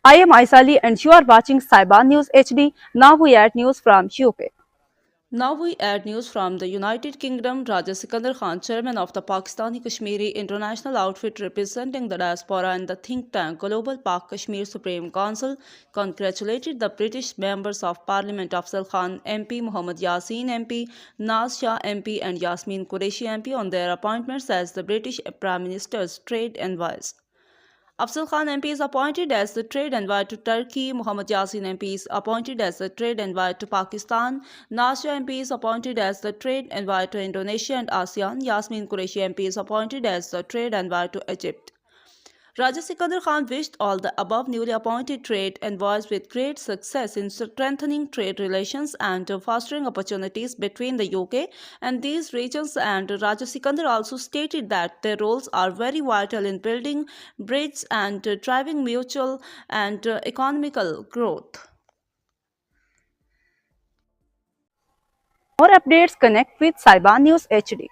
I am Aisali and you are watching Sayeban News HD. Now we add news from UK. Now we add news from the United Kingdom. Raja Sikander Khan, chairman of the Pakistani Kashmiri International Outfit representing the diaspora and the think tank Global Pak Kashmir Supreme Council, congratulated the British members of Parliament Afzal Khan MP, Muhammad Yasin MP, Naz Shah MP and Yasmin Qureshi MP on their appointments as the British Prime Minister's trade envoys. Afzal Khan MP is appointed as the trade envoy to Turkey. Muhammad Yasin MP is appointed as the trade envoy to Pakistan. Nasha MP is appointed as the trade envoy to Indonesia and ASEAN. Yasmin Qureshi MP is appointed as the trade envoy to Egypt. Raja Sikander Khan wished all the above newly appointed trade envoys with great success in strengthening trade relations and fostering opportunities between the UK and these regions, and Raja Sikander also stated that their roles are very vital in building bridges and driving mutual and economical growth. More updates, connect with Sayeban News HD.